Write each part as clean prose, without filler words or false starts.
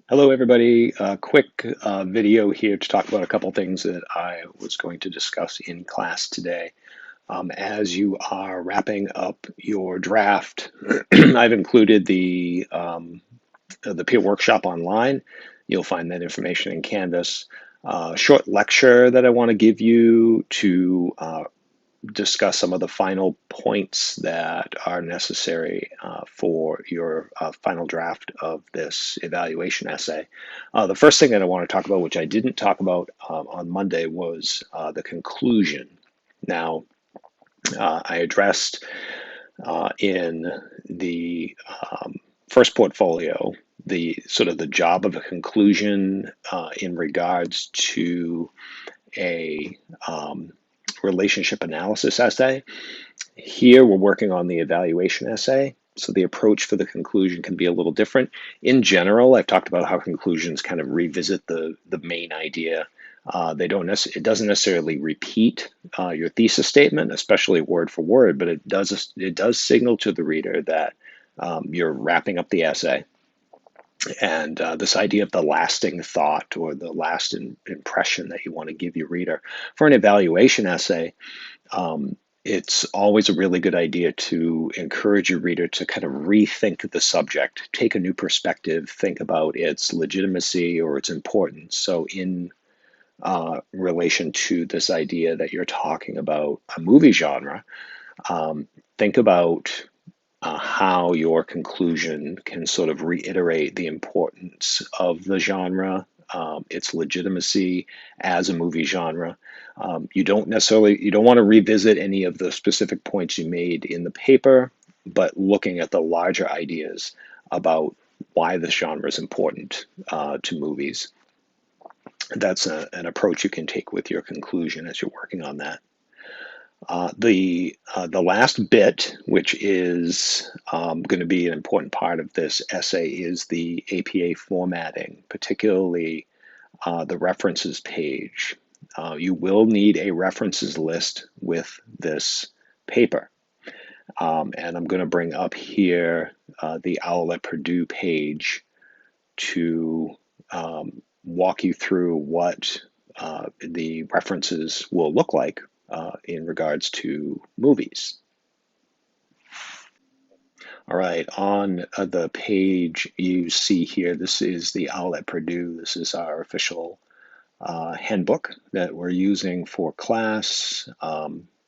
Hello, everybody. Quick video here to talk about a couple things that I was going to discuss in class today. As you are wrapping up your draft, I've included the peer workshop online. You'll find that information in Canvas. Short lecture that I want to give you to discuss some of the final points that are necessary for your final draft of this evaluation essay. The first thing that I want to talk about, which I didn't talk about on Monday, was the conclusion. Now, I addressed in the first portfolio the sort of the job of a conclusion in regards to a relationship analysis essay. Here we're working on the evaluation essay. So the approach for the conclusion can be a little different. In general, I've talked about how conclusions kind of revisit the main idea. It doesn't necessarily repeat your thesis statement, especially word for word, but it does signal to the reader that you're wrapping up the essay. And this idea of the lasting thought or the last impression that you want to give your reader for an evaluation essay, it's always a really good idea to encourage your reader to kind of rethink the subject, take a new perspective, think about its legitimacy or its importance. So, in relation to this idea that you're talking about a movie genre, think about how your conclusion can sort of reiterate the importance of the genre, its legitimacy as a movie genre. You don't want to revisit any of the specific points you made in the paper, but looking at the larger ideas about why this genre is important to movies. That's an approach you can take with your conclusion as you're working on that. The last bit, which is going to be an important part of this essay, is the APA formatting, particularly the references page. You will need a references list with this paper. And I'm going to bring up here the OWL at Purdue page to walk you through what the references will look like in regards to movies. All right, on the page you see here, this is the OWL at Purdue. This is our official handbook that we're using for class.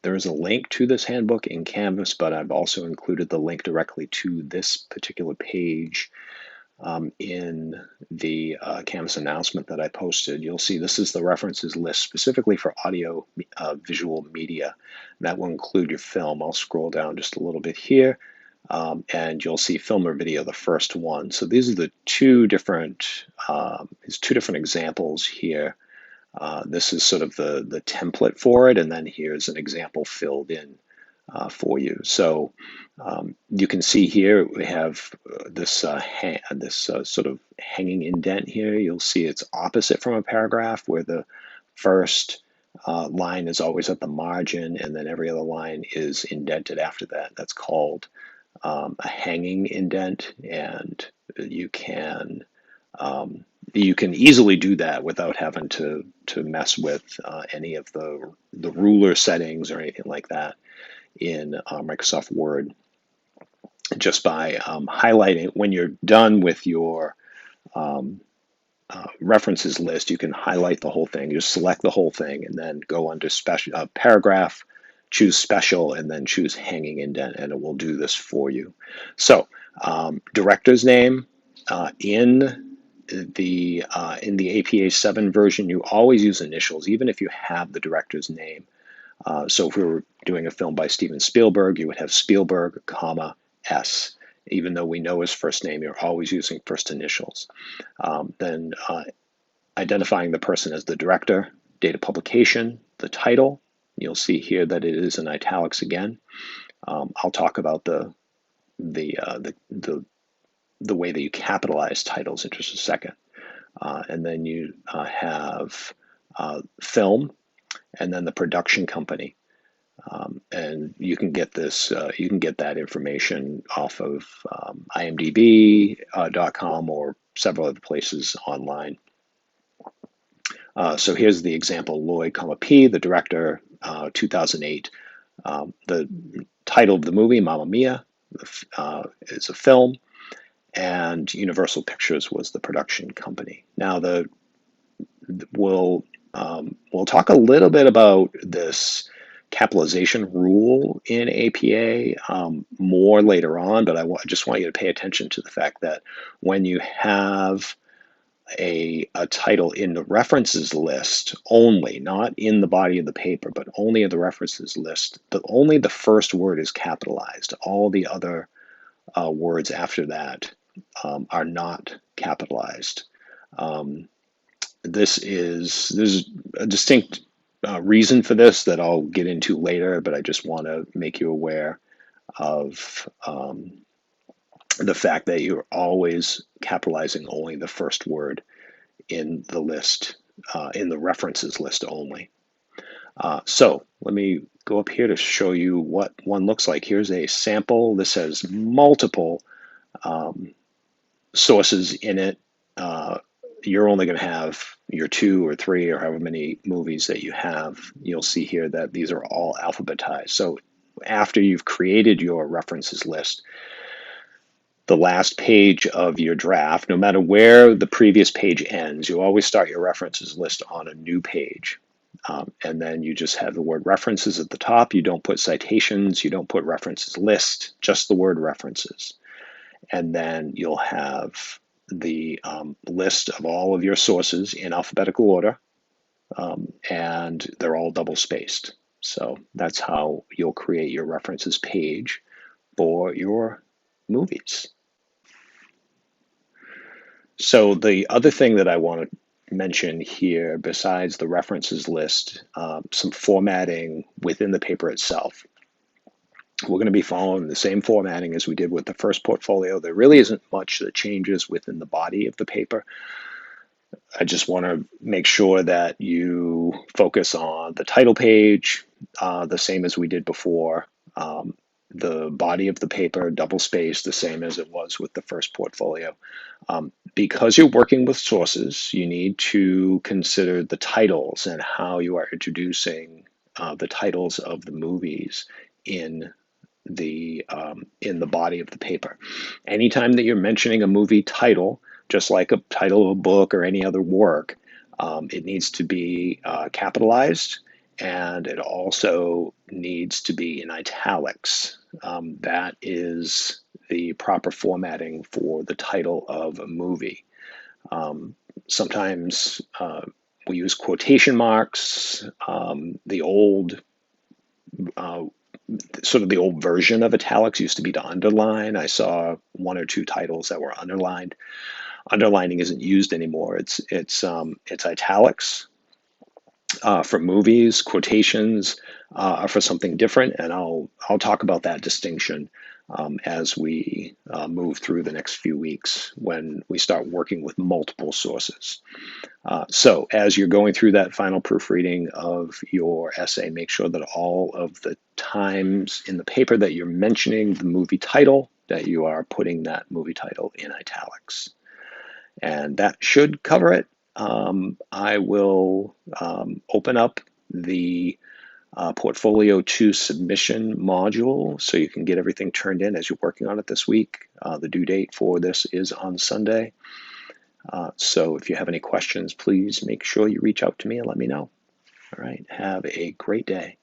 There is a link to this handbook in Canvas, but I've also included the link directly to this particular page in the Canvas announcement that I posted. You'll see this is the references list specifically for audio visual media. That will include your film. I'll scroll down just a little bit here, and you'll see film or video, the first one. So these are the two different examples here. This is sort of the template for it, and then here's an example filled in for you. So you can see here we have this sort of hanging indent here. You'll see it's opposite from a paragraph where the first line is always at the margin, and then every other line is indented after that. That's called a hanging indent, and you can easily do that without having to mess with any of the ruler settings or anything like that in Microsoft Word, just by highlighting. When you're done with your references list, you can highlight the whole thing. Just select the whole thing and then go under special paragraph, choose special, and then choose hanging indent, and it will do this for you. So director's name in the APA 7 version, you always use initials, even if you have the director's name. So if we were doing a film by Steven Spielberg, you would have Spielberg, comma, S. Even though we know his first name, you're always using first initials. Then identifying the person as the director, date of publication, the title. You'll see here that it is in italics again. I'll talk about the way that you capitalize titles in just a second. And then you have film, and then the production company. And you can get that information off of IMDb.com or several other places online. So here's the example, Lloyd, P, the director, 2008. The title of the movie, Mamma Mia, is a film, and Universal Pictures was the production company. Now, we'll talk a little bit about this capitalization rule in APA more later on, but I just want you to pay attention to the fact that when you have a title in the references list only, not in the body of the paper, but only in the references list, only the first word is capitalized. All the other words after that are not capitalized. There's a distinct reason for this that I'll get into later, but I just want to make you aware of the fact that you're always capitalizing only the first word in the list, in the references list only. So let me go up here to show you what one looks like. Here's a sample. This has multiple sources in it. You're only going to have your 2 or 3 or however many movies that you have. You'll see here that these are all alphabetized. So after you've created your references list, the last page of your draft, no matter where the previous page ends, you always start your references list on a new page. And then you just have the word references at the top. You don't put citations, you don't put references list, just the word references. And then you'll have the list of all of your sources in alphabetical order, and they're all double spaced. So that's how you'll create your references page for your movies. So the other thing that I want to mention here, besides the references list, some formatting within the paper itself. We're going to be following the same formatting as we did with the first portfolio. There really isn't much that changes within the body of the paper. I just want to make sure that you focus on the title page, the same as we did before. The body of the paper, double spaced, the same as it was with the first portfolio. Because you're working with sources, you need to consider the titles and how you are introducing the titles of the movies in the body of the paper. Anytime that you're mentioning a movie title, just like a title of a book or any other work, it needs to be capitalized, and it also needs to be in italics. That is the proper formatting for the title of a movie. Sometimes we use quotation marks. The old sort of the old version of italics used to be to underline. I saw 1 or 2 titles that were underlined. Underlining isn't used anymore. It's italics for movies. Quotations are for something different, and I'll talk about that distinction as we move through the next few weeks when we start working with multiple sources. So as you're going through that final proofreading of your essay, make sure that all of the times in the paper that you're mentioning the movie title, that you are putting that movie title in italics. And that should cover it. I will open up the Portfolio 2 submission module so you can get everything turned in as you're working on it this week. The due date for this is on Sunday. So if you have any questions, please make sure you reach out to me and let me know. All right, have a great day.